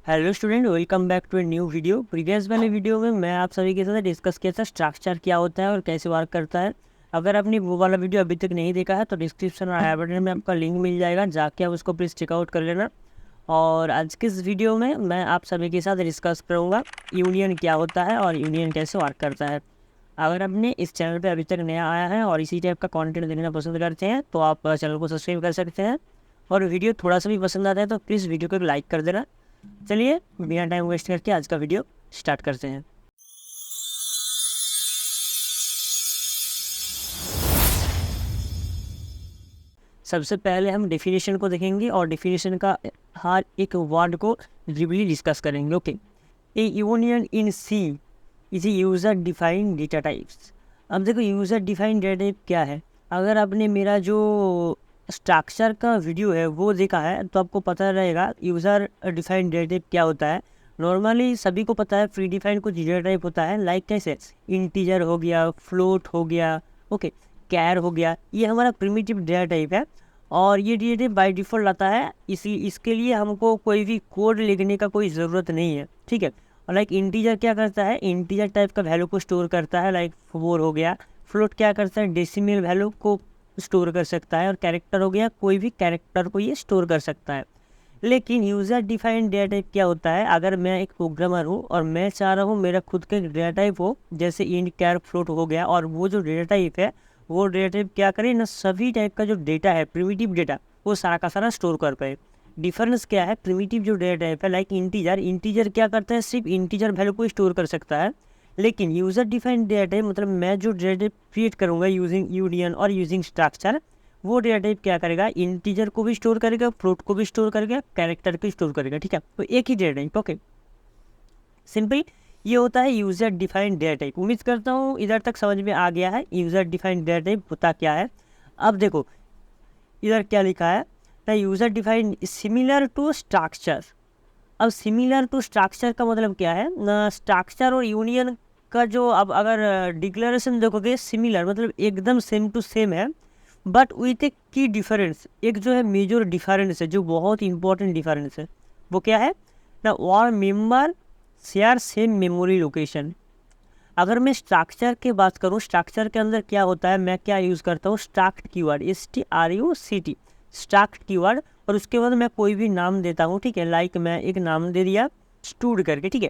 Hello student, welcome back to a new video. Previous वाले video में मैं आप सभी के साथ डिस्कस किया था स्ट्रक्चर क्या होता है और कैसे वर्क करता है। अगर आपने वो वाला वीडियो अभी तक नहीं देखा है तो डिस्क्रिप्शन और आई बटन में आपका लिंक मिल जाएगा, जाके आप उसको प्लीज़ चेकआउट कर लेना। और आज के इस वीडियो में मैं आप सभी के साथ डिस्कस करूँगा यूनियन क्या होता है और यूनियन कैसे वर्क करता है। अगर आपने इस चैनल पर अभी तक नया आया है और इसी टाइप का कॉन्टेंट देखना पसंद करते हैं तो आप चैनल को सब्सक्राइब कर सकते हैं। और वीडियो थोड़ा सा भी पसंद आता है तो प्लीज़ वीडियो को लाइक कर देना। चलिए बिना टाइम वेस्ट करके आज का वीडियो स्टार्ट करते हैं। सबसे पहले हम डेफिनेशन को देखेंगे और डेफिनेशन का हर एक वर्ड को डीपली डिस्कस करेंगे। Okay, a union in C is a user defined data types. अब देखो यूज़र डिफाइंड डेटा टाइप क्या है। अगर आपने मेरा जो स्ट्रक्चर का वीडियो है वो देखा है तो आपको पता रहेगा यूज़र डिफाइंड डेटा टाइप क्या होता है। नॉर्मली सभी को पता है प्री डिफाइंड कुछ डेटा टाइप होता है, लाइक कैसे इंटीजर हो गया, फ्लोट हो गया, ओके, कैर हो गया। ये हमारा प्रिमिटिव डेटा टाइप है और ये डेटा टाइप बाय डिफ़ॉल्ट आता है, इसके लिए हमको कोई भी कोड लिखने का कोई ज़रूरत नहीं है। ठीक है। और लाइक इंटीजर क्या करता है, इंटीजर टाइप का वैल्यू को स्टोर करता है, लाइक 4 हो गया। फ्लोट क्या करता है, डेसिमल वैल्यू को स्टोर कर सकता है। और कैरेक्टर हो गया, कोई भी कैरेक्टर को ये स्टोर कर सकता है। लेकिन यूज़र डिफाइंड डेटा टाइप क्या होता है, अगर मैं एक प्रोग्रामर हूँ और मैं चाह रहा हूँ मेरा खुद का डेटा टाइप हो, जैसे इंट कैर फ्लोट हो गया, और वो जो डेटा टाइप है वो डेटा टाइप क्या करे ना, सभी टाइप का जो डेटा है प्रिमिटिव डेटा वो सारा का सारा स्टोर कर पाए। डिफरेंस क्या है, प्रिमिटिव जो डेटा टाइप है लाइक इंटीजर क्या करता है, सिर्फ इंटीजर वैल्यू को स्टोर कर सकता है। लेकिन यूज़र डिफाइंड डेटा टाइप मतलब मैं जो डेटा टाइप क्रिएट करूँगा यूजिंग यूनियन और यूजिंग स्ट्रक्चर, वो डेटा टाइप क्या करेगा, इंटीजर को भी स्टोर करेगा, फ्लोट को भी स्टोर करेगा, कैरेक्टर को स्टोर करेगा। ठीक है, तो एक ही डेटा टाइप। ओके, सिंपल ये होता है यूज़र डिफाइंड डेटा टाइप। उम्मीद करता हूँ इधर तक समझ में आ गया है यूज़र डिफाइंड डेटा टाइप होता क्या है। अब देखो इधर क्या लिखा है ना, user defined similar to structure. अब सिमिलर टू स्ट्रक्चर का मतलब क्या है ना, स्ट्रक्चर और यूनियन का जो अब अगर डिक्लेरेशन देखोगे, सिमिलर मतलब एकदम सेम टू सेम है, बट विथ ए की डिफरेंस। एक जो है मेजर डिफरेंस है, जो बहुत इंपॉर्टेंट डिफरेंस है, वो क्या है ना, और member share same memory location. अगर मैं स्ट्रक्चर की बात करूँ, स्ट्रक्चर के अंदर क्या होता है, मैं क्या यूज़ करता हूँ, struct keyword, STRUCT, struct keyword. और उसके बाद मैं कोई भी नाम देता हूँ। ठीक है, लाइक मैं एक नाम दे दिया स्टूड करके। ठीक है,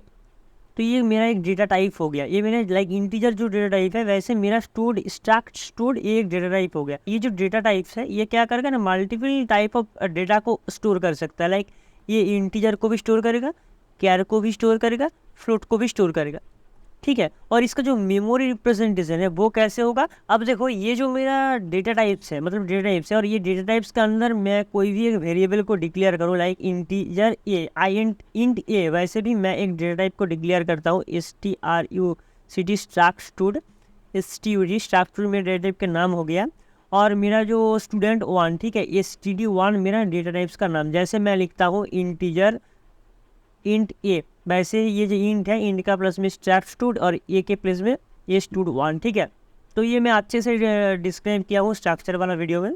तो ये मेरा एक डेटा टाइप हो गया। ये मेरा लाइक इंटीजर जो डेटा टाइप है, वैसे मेरा स्टूड स्ट्रक्ट स्टूड एक डेटा टाइप हो गया। ये जो डेटा टाइप्स है ये क्या करेगा ना, मल्टीपल टाइप ऑफ डेटा को स्टोर कर सकता है। लाइक ये इंटीजर को भी स्टोर करेगा, कैर को भी स्टोर करेगा, फ्लोट को भी स्टोर करेगा। ठीक है, और इसका जो मेमोरी रिप्रेजेंटेशन है वो कैसे होगा। अब देखो ये जो मेरा डेटा टाइप्स है, मतलब डेटा टाइप्स है, और ये डेटा टाइप्स के अंदर मैं कोई भी एक वेरिएबल को डिक्लेयर करूँ, लाइक इंटीजर ए, इंट ए, वैसे भी मैं एक डेटा टाइप को डिक्लेयर करता हूँ STRUCT, स्ट्रक्ट स्ट्रक्ट मेरे डेटा टाइप का नाम हो गया। और मेरा जो स्टूडेंट 1, ठीक है, STD1 मेरा डेटा टाइप्स का नाम। जैसे मैं लिखता हूँ इंटीजर इंट ए, वैसे ये जो इंट है, इंट का प्लस में स्ट्रक्ट और ए के प्लस में ये स्टूड1। ठीक है, तो ये मैं अच्छे से डिस्क्राइब किया हूँ स्ट्रक्चर वाला वीडियो में।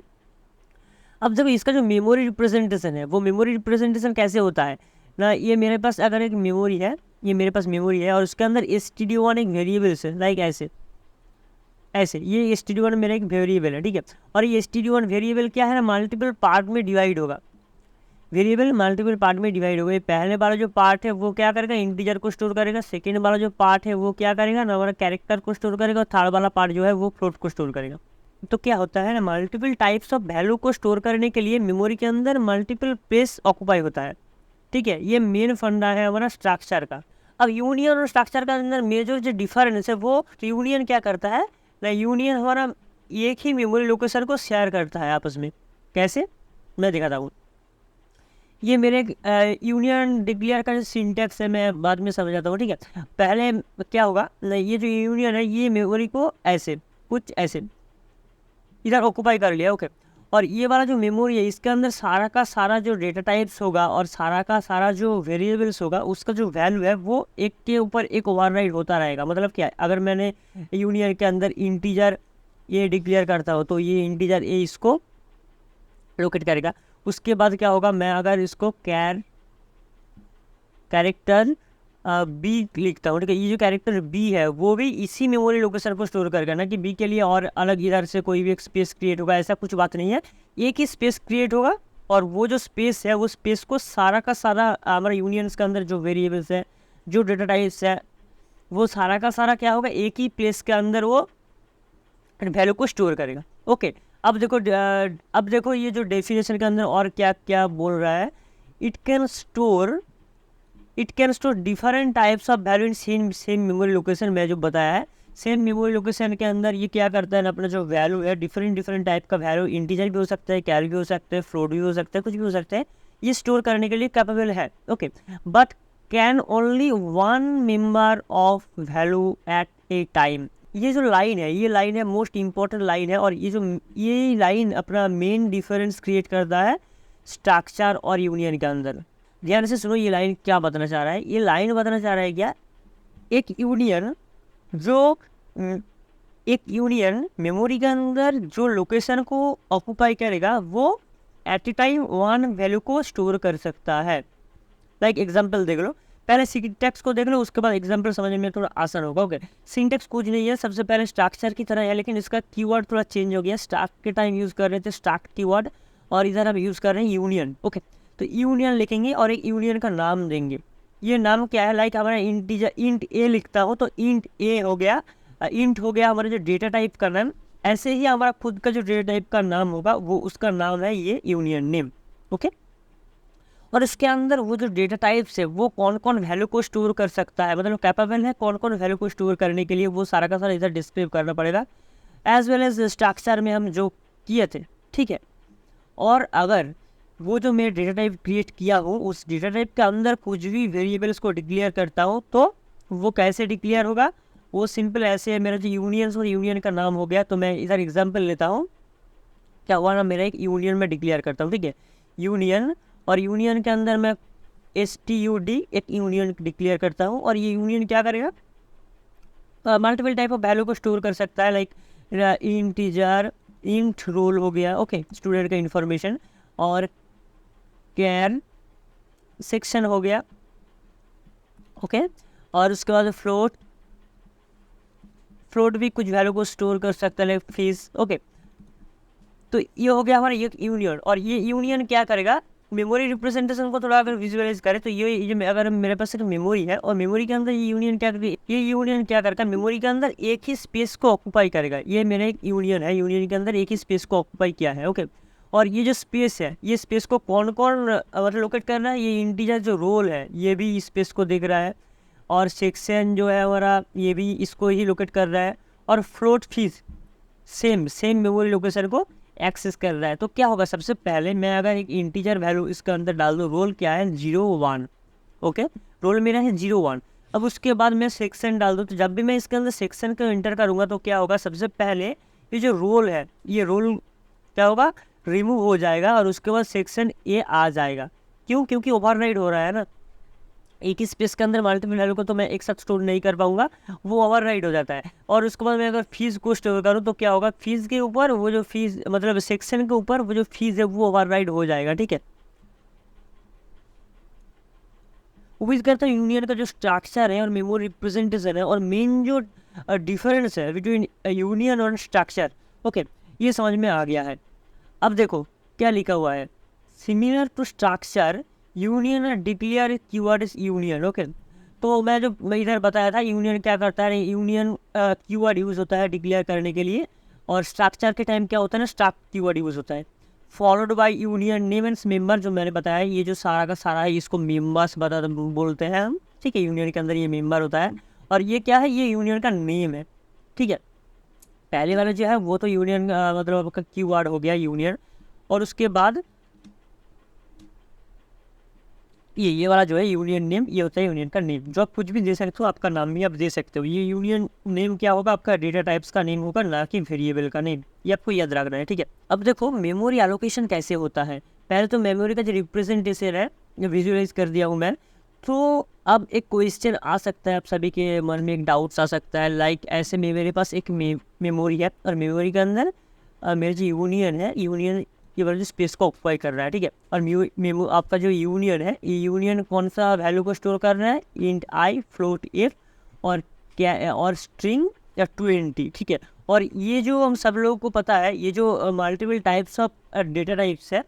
अब जब इसका जो मेमोरी रिप्रेजेंटेशन है, वो मेमोरी रिप्रेजेंटेशन कैसे होता है ना, ये मेरे पास अगर एक मेमोरी है, ये मेरे पास मेमोरी है और उसके अंदर STD1 एक वेरिएबल्स है, लाइक ऐसे ऐसे ये STD1 मेरा एक वेरिएबल है। ठीक है, और ये STD1 वेरिएबल क्या है ना, मल्टीपल पार्ट में डिवाइड होगा। वेरिएबल मल्टीपल पार्ट में डिवाइड हो गए। पहले वाला जो पार्ट है वो क्या करेगा, इंटीजर को स्टोर करेगा। सेकेंड वाला जो पार्ट है वो क्या करेगा ना, हमारा कैरेक्टर को स्टोर करेगा। और थर्ड वाला पार्ट जो है वो फ्लोट को स्टोर करेगा। तो क्या होता है ना, मल्टीपल टाइप्स ऑफ वैल्यू को स्टोर करने के लिए मेमोरी के अंदर मल्टीपल प्लेस ऑक्यूपाई होता है। ठीक है, ये मेन फंडा है हमारा स्ट्रक्चर का। अब यूनियन और स्ट्रक्चर का अंदर मेजर जो डिफरेंस है, वो यूनियन क्या करता है ना, यूनियन हमारा एक ही मेमोरी लोकेशन को शेयर करता है आपस में। कैसे, मैं दिखाता हूँ। ये मेरे यूनियन डिक्लेयर का सिंटैक्स है, मैं बाद में समझाता हूँ। ठीक है, पहले क्या होगा ना, ये जो यूनियन है ये मेमोरी को ऐसे कुछ ऐसे इधर ऑक्यूपाई कर लिया। ओके, और ये वाला जो मेमोरी है इसके अंदर सारा का सारा जो डेटा टाइप्स होगा और सारा का सारा जो वेरिएबल्स होगा, उसका जो वैल्यू है वो एक के ऊपर एक ओवरराइड होता रहेगा। मतलब क्या है, अगर मैंने यूनियन के अंदर इंटीजर ये डिक्लेयर करता हूँ तो ये इंटीजर ए इसको लोकेट करेगा। उसके बाद क्या होगा, मैं अगर इसको कैर कैरेक्टर बी लिखता हूँ, ठीक है। ये जो कैरेक्टर बी है वो भी इसी मेमोरी लोकेशन को स्टोर करेगा, ना कि बी के लिए और अलग इधर से कोई भी एक स्पेस क्रिएट होगा, ऐसा कुछ बात नहीं है। एक ही स्पेस क्रिएट होगा और वो जो स्पेस है वो स्पेस को सारा का सारा हमारे यूनियंस के अंदर जो वेरिएबल्स है, जो डेटा टाइप्स है, वो सारा का सारा क्या होगा, एक ही प्लेस के अंदर वो वैल्यू को स्टोर करेगा। ओके, अब देखो ये जो डेफिनेशन के अंदर और क्या क्या बोल रहा है, it can store different types of value in same memory location. मैं जो बताया है, सेम मेमोरी लोकेशन के अंदर ये क्या करता है ना, अपना जो वैल्यू है डिफरेंट टाइप का वैल्यू, इंटीजर भी हो सकता है, कैरी भी हो सकता है, फ्लोट भी हो सकता है, कुछ भी हो सकता है, ये स्टोर करने के लिए कैपेबल है। Okay, but can only one member of value at a time. ये जो लाइन है, ये लाइन है मोस्ट इंपॉर्टेंट लाइन है, और ये लाइन अपना मेन डिफरेंस क्रिएट करता है स्ट्रक्चर और यूनियन के अंदर। ध्यान से सुनो, ये लाइन क्या बताना चाह रहा है। ये लाइन बताना चाह रहा है क्या, एक यूनियन मेमोरी के अंदर जो लोकेशन को ऑक्यूपाई करेगा वो at a time one value को स्टोर कर सकता है। लाइक एग्जांपल देख लो, पहले सिंटैक्स को देख लो, उसके बाद एग्जांपल समझने में थोड़ा आसान होगा। ओके, सिंटैक्स कुछ नहीं है, सबसे पहले स्ट्रक्चर की तरह है, लेकिन इसका कीवर्ड थोड़ा चेंज हो गया। स्टार्ट के टाइम यूज़ कर रहे थे स्टार्ट कीवर्ड, और इधर हम यूज़ कर रहे हैं यूनियन। ओके, तो यूनियन लिखेंगे और एक यूनियन का नाम देंगे। ये नाम क्या है, लाइक हमारा इंटीजर इंट ए लिखता हो तो इंट ए हो गया, इंट हो गया हमारा जो डेटा टाइप का नाम। ऐसे ही हमारा खुद का जो डेटा टाइप का नाम होगा वो उसका नाम है ये यूनियन नेम। ओके, और इसके अंदर वो जो डेटा टाइप्स है वो कौन कौन वैल्यू को स्टोर कर सकता है, मतलब कैपेबल है कौन कौन वैल्यू को स्टोर करने के लिए, वो सारा का सारा इधर डिस्क्राइब करना पड़ेगा, एज वेल एज स्ट्रक्चर में हम जो किए थे, ठीक है। और अगर वो जो मैं डेटा टाइप क्रिएट किया हूँ उस डेटा टाइप के अंदर कुछ भी वेरिएबल्स को डिक्लेयर करता हूँ तो वो कैसे डिक्लेयर होगा, वो सिंपल ऐसे है। मेरा जो यूनियंस और यूनियन का नाम हो गया, तो मैं इधर एग्जांपल लेता हूँ। क्या हुआ ना, मेरा एक यूनियन में डिक्लेयर करता हूँ, ठीक है, यूनियन, और यूनियन के अंदर मैं STUD एक यूनियन डिक्लेयर करता हूँ, और ये यूनियन क्या करेगा, मल्टीपल टाइप ऑफ वैल्यू को स्टोर कर सकता है, लाइक इंटीजर, इंट रोल हो गया, ओके, स्टूडेंट का इंफॉर्मेशन, और कैर सेक्शन हो गया, ओके, और उसके बाद फ्लोट भी कुछ वैल्यू को स्टोर कर सकता है, लाइक फीस। ओके, तो ये हो गया हमारा ये यूनियन। और ये यूनियन क्या करेगा, मेमोरी रिप्रेजेंटेशन को थोड़ा अगर विजुअलाइज करें तो ये अगर मेरे पास एक मेमोरी है और मेमोरी के अंदर ये यूनियन क्या करेगा, मेमोरी के अंदर एक ही स्पेस को ऑक्यूपाई करेगा। ये मेरा एक यूनियन है, यूनियन के अंदर एक ही स्पेस को ऑक्यूपाई किया है। ओके, और ये जो स्पेस है, ये स्पेस को कौन कौन मतलब लोकेट कर रहा है, ये इंटीजर जो रोल है ये भी इस स्पेस को देख रहा है, और सेक्शन जो है हमारा ये भी इसको ही लोकेट कर रहा है, और float fees same memory location को एक्सेस कर रहा है। तो क्या होगा, सबसे पहले मैं अगर एक इंटीजर वैल्यू इसके अंदर डाल दूँ, रोल क्या है 01, ओके, रोल मेरा है 01। अब उसके बाद मैं सेक्शन डाल दूँ, तो जब भी मैं इसके अंदर सेक्शन को एंटर करूँगा तो क्या होगा, सबसे पहले ये जो रोल है, ये रोल क्या होगा, रिमूव हो जाएगा, और उसके बाद सेक्शन ए आ जाएगा। क्यों, क्योंकि ओवरराइड हो रहा है ना, एक ही स्पेस के अंदर मल्टीपल वैल्यू को तो मैं एक साथ स्टोर नहीं कर पाऊंगा, वो ओवरराइड हो जाता है। और उसके बाद मैं अगर फीस को स्टोर करूँ तो क्या होगा, फीस के ऊपर वो जो फीस मतलब सेक्शन के ऊपर वो जो फीस है वो ओवरराइड हो जाएगा, ठीक है। उम्मीद करता हूँ यूनियन का जो स्ट्रक्चर है और मेमोरी रिप्रेजेंटेशन है और मेन जो डिफरेंस है बिटवीन यूनियन और स्ट्रक्चर, ओके, ये समझ में आ गया है। अब देखो क्या लिखा हुआ है, similar to structure union declare keyword is union. Okay, तो मैं इधर बताया था यूनियन क्या करता है, यूनियन कीवर्ड यूज़ होता है डिक्लेयर करने के लिए, और स्ट्रक्चर के टाइम क्या होता है ना, स्ट्रक्ट कीवर्ड यूज़ होता है, followed by union name and member. जो मैंने बताया ये जो सारा का सारा है इसको मेंबर्स बोलते हैं हम, ठीक है। यूनियन के अंदर ये मेंबर होता है, और ये क्या है, ये यूनियन का नेम है, ठीक है। पहले वाला जो है वो तो यूनियन मतलब आपका कीवर्ड हो गया यूनियन, और उसके बाद ये वाला जो है यूनियन नेम, ये होता है यूनियन का नेम, जो आप कुछ भी दे सकते हो, आपका नाम भी आप दे सकते हो। ये यूनियन नेम क्या होगा, आपका डेटा टाइप्स का नेम होगा, ना कि वेरिएबल का नेम, ये आपको याद रखना है, ठीक है। अब देखो मेमोरी एलोकेशन कैसे होता है, पहले तो मेमोरी का जो रिप्रेजेंटेशन है विजुअलाइज कर दिया हूँ मैं। तो अब एक क्वेश्चन आ सकता है, आप सभी के मन में एक डाउट्स आ सकता है, लाइक ऐसे मेरे पास एक मेमोरी है और मेमोरी के अंदर मेरी जो यूनियन है, ये वाला जो स्पेस को ऑक्यूपाई कर रहा है, ठीक है। और मेमो आपका जो यूनियन है, ये यूनियन कौन सा वैल्यू को स्टोर कर रहा है, इंट आई, फ्लोट एफ, और क्या और स्ट्रिंग या 20, ठीक है। और ये जो हम सब लोगों को पता है, ये जो multiple types of data types है,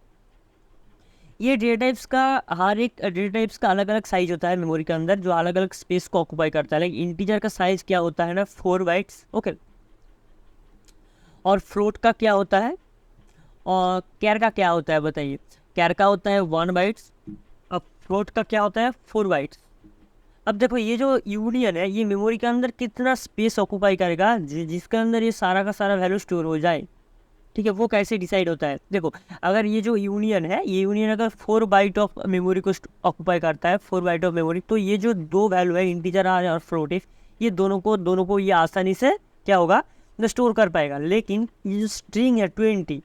ये डेटा टाइप्स का हर एक डेटा टाइप्स का अलग अलग साइज होता है मेमोरी के अंदर, जो अलग अलग स्पेस को ऑक्यूपाई करता है। लाइक इंटीजर का साइज क्या होता है ना, 4 बाइट्स, ओके। और फ्लोट का क्या होता है, और कैर का क्या होता है बताइए। कैर का होता है 1 बाइट्स, अब फ्लोट का क्या होता है 4 बाइट्स। अब देखो ये जो यूनियन है, ये मेमोरी के अंदर कितना स्पेस ऑक्यूपाई करेगा जिसके अंदर ये सारा का सारा वैल्यू स्टोर हो जाए, ठीक है। वो कैसे डिसाइड होता है, देखो अगर ये जो यूनियन है, ये यूनियन अगर 4 बाइट ऑफ मेमोरी को ऑक्यूपाई करता है, 4 बाइट ऑफ मेमोरी, तो ये जो दो वैल्यू है इंटीजर और फ्लोट एफ, ये दोनों को ये आसानी से क्या होगा, स्टोर कर पाएगा। लेकिन ये जो स्ट्रिंग है 20,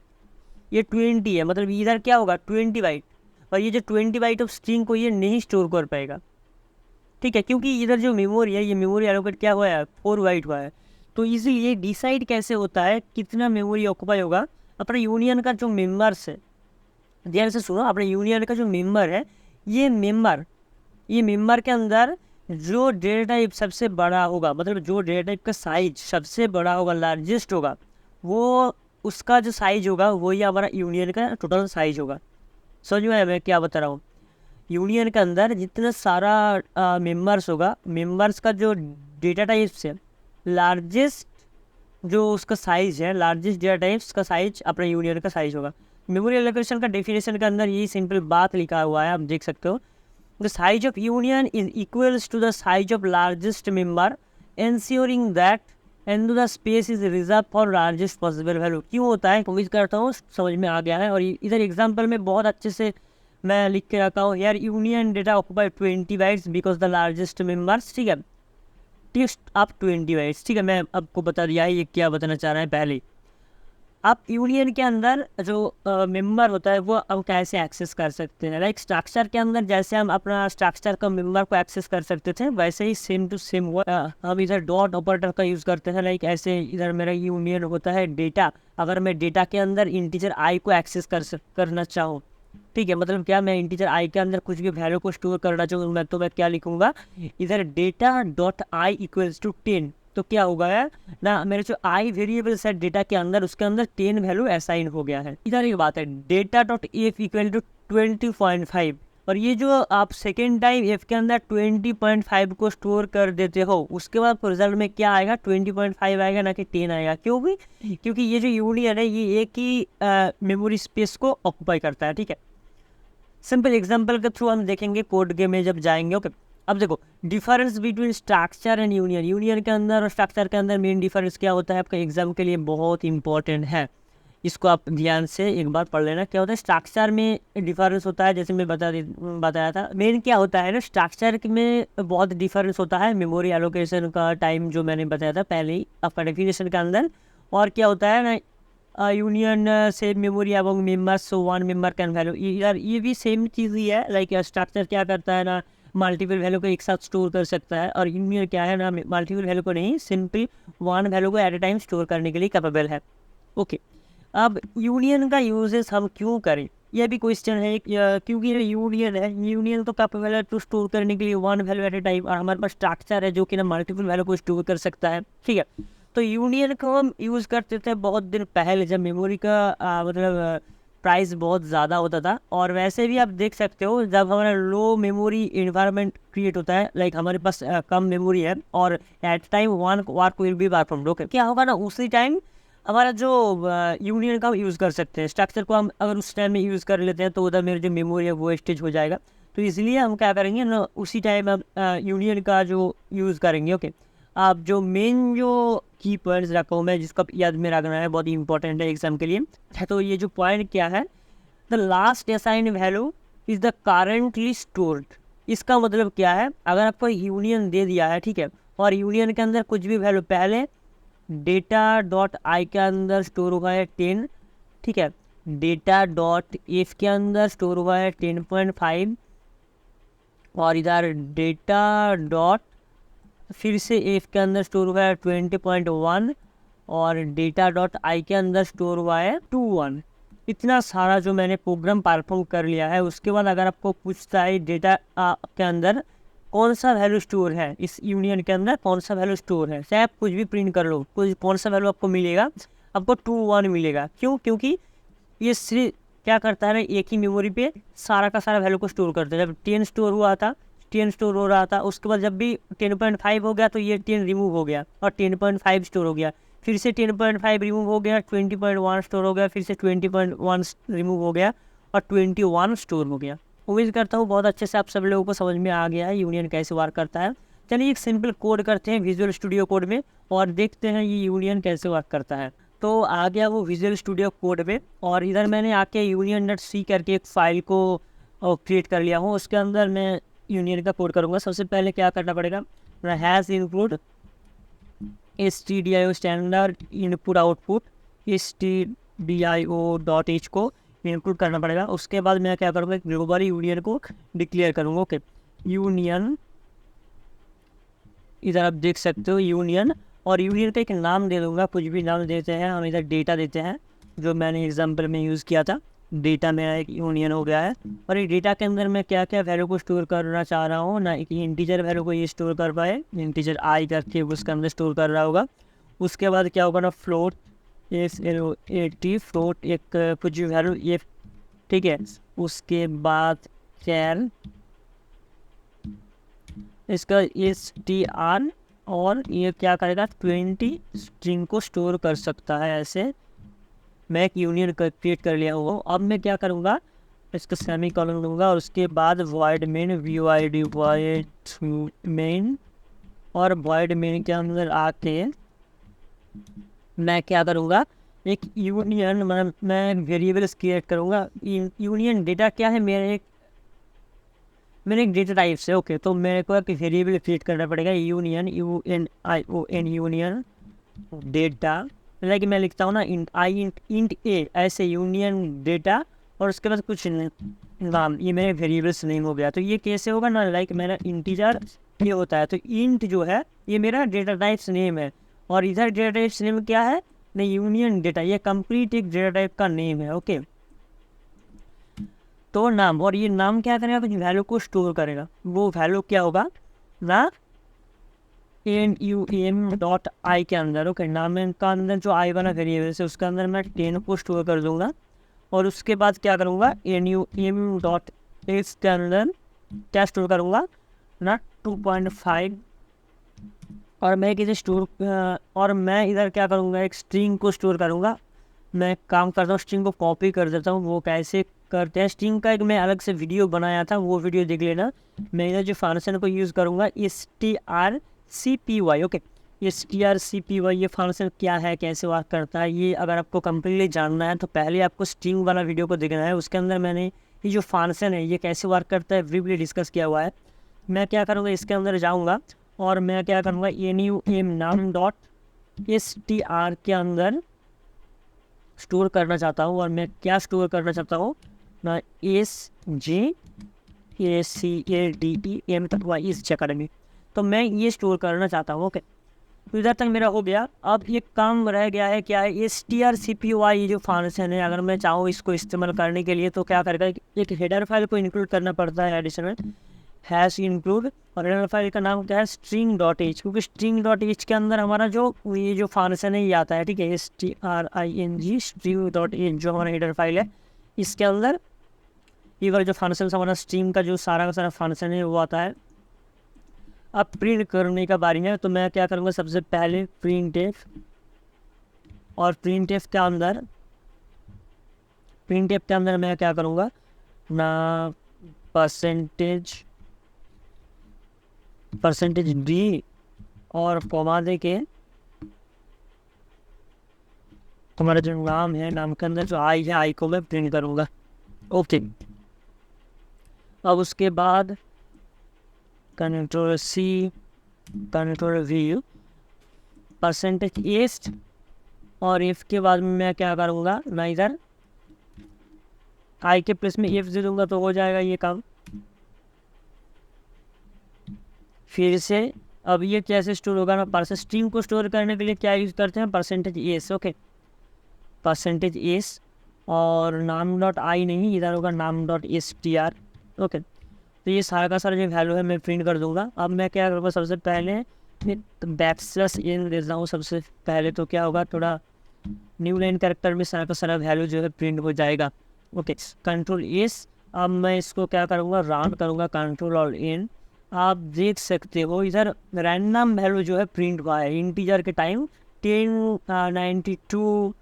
ये 20 है, मतलब इधर क्या होगा 20 बाइट, और ये जो 20 बाइट ऑफ स्ट्रिंग को ये नहीं स्टोर कर पाएगा, ठीक है, क्योंकि इधर जो मेमोरी है, ये मेमोरी एलोकेट क्या हुआ है 4 बाइट हुआ है। तो इसीलिए डिसाइड कैसे होता है कितना मेमोरी ऑक्यूपाई होगा, अपने यूनियन का जो मेम्बर्स है, ध्यान से सुनो, अपने यूनियन का जो मेंबर है, ये मेंबर के अंदर जो डेटा टाइप सबसे बड़ा होगा, मतलब जो डेटा टाइप का साइज सबसे बड़ा होगा, लार्जेस्ट होगा, वो उसका जो साइज होगा वही हमारा यूनियन का टोटल साइज होगा। समझ में आया मैं क्या बता रहा हूँ। यूनियन के अंदर जितना सारा मेंबर्स होगा, मेंबर्स का जो डेटा टाइप्स है, लार्जेस्ट जो उसका साइज है, लार्जेस्ट डेटा टाइप्स का साइज अपना यूनियन का साइज होगा। मेमोरी एलोकेशन का डेफिनेशन के अंदर यही सिंपल बात लिखा हुआ है, आप देख सकते हो। The size of union is equals to the size of largest member, ensuring that and the space is reserve for largest possible value. क्यों होता है, उम्मीद करता हूँ समझ में आ गया है। और इधर एग्जाम्पल में बहुत अच्छे से मैं लिख के रखा हूँ, यार union data occupy 20 bytes because the largest members, ठीक है, आप 20 बाइट्स, ठीक है। मैं आपको बता दिया है ये क्या बताना चाह रहा है पहले। आप यूनियन के अंदर जो मेंबर होता है वो हम कैसे एक्सेस कर सकते हैं, लाइक स्ट्रक्चर के अंदर जैसे हम अपना स्ट्रक्चर का मेंबर को एक्सेस कर सकते थे, वैसे ही सेम टू सेम हम इधर डॉट ऑपरेटर का यूज़ करते हैं। लाइक ऐसे इधर मेरा यूनियन होता है डेटा, अगर मैं डेटा के अंदर इंटीजर आई को एक्सेस करना चाहूँ, ठीक है, मतलब क्या, मैं इंटीजर आई के अंदर कुछ भी वैल्यू को स्टोर करना चाहूँ, मैं क्या लिखूंगा, इधर data dot I equals to 10। तो क्या होगा है ना, मेरे जो आई वेरिएबल सेट डेटा के अंदर, उसके अंदर 10 वैल्यू असाइन हो गया है। इधर एक बात है, data dot F equal to 20.5, और ये जो आप सेकेंड टाइम एफ के अंदर 20.5 को स्टोर कर देते हो, उसके बाद रिजल्ट में क्या आएगा 20.5 आएगा, ना कि 10 आएगा। क्योंकि ये जो यूनियन है, ये एक ही मेमोरी स्पेस को ऑक्यूपाई करता है, ठीक है। सिंपल एग्जांपल के थ्रू हम देखेंगे कोड के में जब जाएंगे, ओके। अब देखो difference between structure and union, union के अंदर और स्ट्रक्चर के अंदर मेन डिफरेंस क्या होता है, आपका एग्जाम के लिए बहुत इंपॉर्टेंट है, इसको आप ध्यान से एक बार पढ़ लेना। क्या होता है स्ट्रक्चर में डिफरेंस होता है, जैसे मैं बताया था, मेन क्या होता है ना, स्ट्रक्चर में बहुत डिफरेंस होता है मेमोरी एलोकेशन का टाइम, जो मैंने बताया था पहले ही आपका डेफिनेशन के अंदर। और क्या होता है ना, यूनियन से मेमोरी एवं members, so one member can value, यार ये भी सेम चीज़ ही है। लाइक स्ट्रक्चर क्या करता है ना, मल्टीपल वैल्यू को एक साथ स्टोर कर सकता है, और यूनियन क्या है ना, मल्टीपल वैल्यू को नहीं, सिंपल वन वैल्यू को एट ए टाइम स्टोर करने के लिए कैपेबल है, ओके। अब यूनियन का यूजेस हम क्यों करें, यह भी क्वेश्चन है, क्योंकि ये यूनियन है, यूनियन तो कैपेबल है टू स्टोर करने के लिए one value at a time, और हमारे पास स्ट्रक्चर है जो कि ना मल्टीपल वैल्यू को स्टोर कर सकता है, ठीक है। तो यूनियन को हम यूज़ करते थे बहुत दिन पहले, जब मेमोरी का मतलब प्राइस बहुत ज़्यादा होता था। और वैसे भी आप देख सकते हो, जब हमारा लो मेमोरी इन्वायरमेंट क्रिएट होता है, लाइक हमारे पास कम मेमोरी है, और at time one work will be performed, okay, क्या होगा ना, उसी टाइम हमारा जो यूनियन का हम यूज़ कर सकते हैं। स्ट्रक्चर को हम अगर उस टाइम में यूज़ कर लेते हैं, तो उधर मेरी जो मेमोरी है वो वेस्टेज हो जाएगा। तो इसलिए हम क्या करेंगे ना, उसी टाइम हम यूनियन का जो यूज़ करेंगे, ओके। आप जो मेन जो की पॉइंट्स रखा हूँ मैं, जिसको याद में रखना है, बहुत ही इंपॉर्टेंट है एग्जाम के लिए। तो ये जो पॉइंट क्या है, the last assign value is the currently stored. इसका मतलब क्या है, अगर आपको यूनियन दे दिया है, ठीक है, और यूनियन के अंदर कुछ भी वैल्यू, पहले डेटा डॉट आई के अंदर स्टोर हुआ है 10, ठीक है, डेटा डॉट एफ के अंदर स्टोर हुआ है 10.5, और इधर डेटा डॉट फिर से एफ के अंदर स्टोर हुआ है 20.1, और डेटा डॉट आई के अंदर स्टोर हुआ है 21, इतना सारा जो मैंने प्रोग्राम परफॉर्म कर लिया है, उसके बाद अगर आपको पूछता है डेटा के अंदर कौन सा वैल्यू स्टोर है, इस यूनियन के अंदर कौन सा वैल्यू स्टोर है, चाहे आप कुछ भी प्रिंट कर लो, कुछ कौन सा वैल्यू आपको मिलेगा, आपको 2 1 मिलेगा। क्यों? क्योंकि ये सिर्फ क्या करता है ना, एक ही मेमोरी पे सारा का सारा वैल्यू को स्टोर करता है। जब 10 स्टोर हुआ था, 10 स्टोर हो रहा था, उसके बाद जब भी 10.5 हो गया तो ये 10 रिमूव हो गया और 10.5 स्टोर हो गया, फिर से 10.5 रिमूव हो गया, 20.1 स्टोर हो गया, फिर से 20.1 रिमूव हो गया और 21 स्टोर हो गया। उम्मीद करता हूँ बहुत अच्छे से आप सब लोगों को समझ में आ गया है यूनियन कैसे वर्क करता है। चलिए एक सिंपल कोड करते हैं विजुअल स्टूडियो कोड में और देखते हैं ये यूनियन कैसे वर्क करता है। तो आ गया वो विजुअल स्टूडियो कोड में और इधर मैंने आके union.c करके एक फ़ाइल को क्रिएट कर लिया हूँ। उसके अंदर मैं यूनियन का कोड करूँगा। सबसे पहले क्या करना पड़ेगा, has include stdio standard input output stdio.h को इंक्लूड करना पड़ेगा। उसके बाद मैं क्या करूँगा, ग्लोबल यूनियन को डिक्लेयर करूँगा। ओके, यूनियन, इधर आप देख सकते हो यूनियन, और यूनियन का एक नाम दे दूँगा, कुछ भी नाम देते हैं हम। इधर डेटा देते हैं, जो मैंने एग्जांपल में यूज़ किया था, डेटा मेरा एक यूनियन हो गया है। और ये डेटा के अंदर मैं क्या क्या वैल्यू को स्टोर करना चाह रहा हूँ ना, एक इंटीजर वैल्यू को ये स्टोर कर पाए, इंटीजर आई करके उसके अंदर स्टोर कर रहा होगा। उसके बाद क्या होगा ना, फ्लोट SLOT फ्लोट एक कुछ भी वैल्यू ये, ठीक है। उसके बाद कैर इसका STR, और ये क्या करेगा 20 स्ट्रिंग को स्टोर कर सकता है। ऐसे मैं एक यूनियन क्रिएट कर लिया हूँ। अब मैं क्या करूँगा, इसका सेमी कॉलन लूँगा और उसके बाद void main void main, और void main के अंदर आके मैं क्या करूँगा, एक यूनियन मैं वेरिएबल्स क्रिएट करूँगा। यूनियन डेटा क्या है, मेरे एक डेटा टाइप से। ओके, तो मेरे को एक वेरिएबल क्रिएट करना पड़ेगा, union UNION union data, like मैं लिखता हूँ ना इंट ए, ऐसे यूनियन डेटा और उसके बाद कुछ नाम, ये मेरे वेरिएबल्स नेम हो गया। तो ये कैसे होगा ना, लाइक मेरा इंटीजर ये होता है, तो इंट जो है ये मेरा डेटा टाइप्स नेम है, और इधर डेटा टाइप्स नेम क्या है ना, यूनियन डेटा, ये कंप्लीट एक डेटा टाइप का नेम है। ओके, तो नाम, और ये नाम क्या करेगा, कुछ वैल्यू को स्टोर करेगा। वो वैल्यू क्या होगा ना, num.i के अंदर। ओके, नाम का अंदर जो आई वाला वेरिएबल है उसके अंदर मैं 10 को स्टोर कर दूंगा, और उसके बाद क्या करूँगा, num.h के अंदर क्या स्टोर करूँगा ना, 2.5, और मैं किसे स्टोर और मैं इधर क्या करूँगा, एक स्ट्रिंग को स्टोर करूँगा। मैं काम करता हूँ, स्ट्रिंग को कॉपी कर देता हूँ। वो कैसे करते हैं, स्ट्रिंग का एक मैं अलग से वीडियो बनाया था, वो वीडियो देख लेना। मैं इधर जो फंक्शन को यूज़ करूँगा strcpy। ओके, strcpy ये फंक्शन क्या है, कैसे वर्क करता है, ये अगर आपको कंप्लीटली जानना है तो पहले आपको स्ट्रिंग वाला वीडियो को देखना है। उसके अंदर मैंने ये जो फंक्शन है ये कैसे वर्क करता है ब्रीफली डिस्कस किया हुआ है। मैं क्या करूँगा, इसके अंदर जाऊँगा और मैं क्या करूँगा, num.str के अंदर स्टोर करना चाहता हूँ। और मैं क्या स्टोर करना चाहता हूँ ना, SJACADEM इस जगह में, तो मैं ये स्टोर करना चाहता हूँ। ओके, तो इधर तक मेरा हो गया। अब ये काम रह गया है, क्या है, strcpy ये जो फंक्शन है, अगर मैं चाहूँ इसको इस्तेमाल करने के लिए तो क्या करेगा, एक हेडर फाइल को इंक्लूड करना पड़ता है एडिशनल, हैश इंक्लूड, और हेडर फाइल का नाम क्या है, string.h, क्योंकि string.h के अंदर हमारा जो ये जो फंक्शन है ये आता है। ठीक है, string string.h जो हमारा हेडर फाइल है, इसके अंदर ये वाला जो फंक्शन हमारा स्ट्रिंग का जो सारा का सारा फंक्शन है वो आता है। अब प्रिंट करने का बारी है, तो मैं क्या करूँगा, सबसे पहले printf, और printf के अंदर मैं क्या करूँगा ना, %d और कॉमा दे के हमारा जो नाम है, नाम के अंदर जो आई है, आई को मैं प्रिंट करूँगा। ओके, अब उसके बाद Ctrl+C Ctrl+V %s, और इफ के बाद मैं क्या करूँगा ना, इधर आई के प्लेस में इफ दे दूँगा तो हो जाएगा ये काम। फिर से अब ये कैसे स्टोर होगा ना, स्ट्रिंग को स्टोर करने के लिए क्या यूज़ करते हैं, %s। ओके, %s और नाम डॉट आई नहीं, इधर होगा नाम डॉट str। ओके, तो ये सारा का सारा जो वैल्यू है मैं प्रिंट कर दूंगा। अब मैं क्या करूँगा, सबसे पहले बैकस्लैश इन देता हूँ सबसे पहले, तो क्या होगा, थोड़ा न्यू लाइन कैरेक्टर में सारा का सारा वैल्यू जो है प्रिंट हो जाएगा। Okay, control S. अब मैं इसको क्या करूँगा, राउंड करूँगा, कंट्रोल और इन। आप देख सकते हो इधर रैंडम वैल्यू जो है प्रिंट हुआ है इंटीजर के टाइम 1092,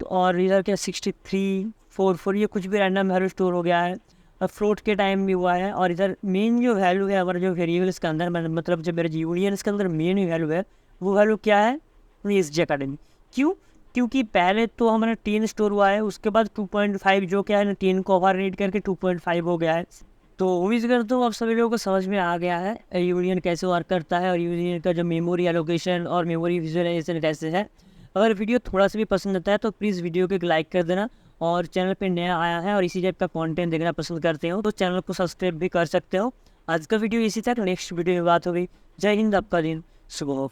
और इधर क्या 6344, ये कुछ भी रैंडम वैल्यू स्टोर हो गया है। और फ्लोट के टाइम भी हुआ है। और इधर मेन जो वैल्यू है हमारे जो वेरिएबल्स के अंदर, मतलब जो मेरे यूनियंस के अंदर मेन वैल्यू है, वो वैल्यू क्या है, एस अकेडमी। क्यों? क्योंकि पहले तो हमारा 10 स्टोर हुआ है, उसके बाद 2.5 जो क्या है ना 10 को ओवरराइड करके 2.5 हो गया है। तो उम्मीद करता हूँ आप सभी लोगों को समझ में आ गया है यूनियन कैसे वर्क करता है और यूनियन का जो मेमोरी एलोकेशन और मेमोरी विजुअलाइजेशन कैसे है। अगर वीडियो थोड़ा सा भी पसंद आता है तो प्लीज़ वीडियो को एक लाइक कर देना, और चैनल पे नया आया है और इसी टाइप का कंटेंट देखना पसंद करते हो तो चैनल को सब्सक्राइब भी कर सकते हो। आज का वीडियो इसी तक, नेक्स्ट वीडियो में बात होगी। जय हिंद, आपका दिन शुभ हो।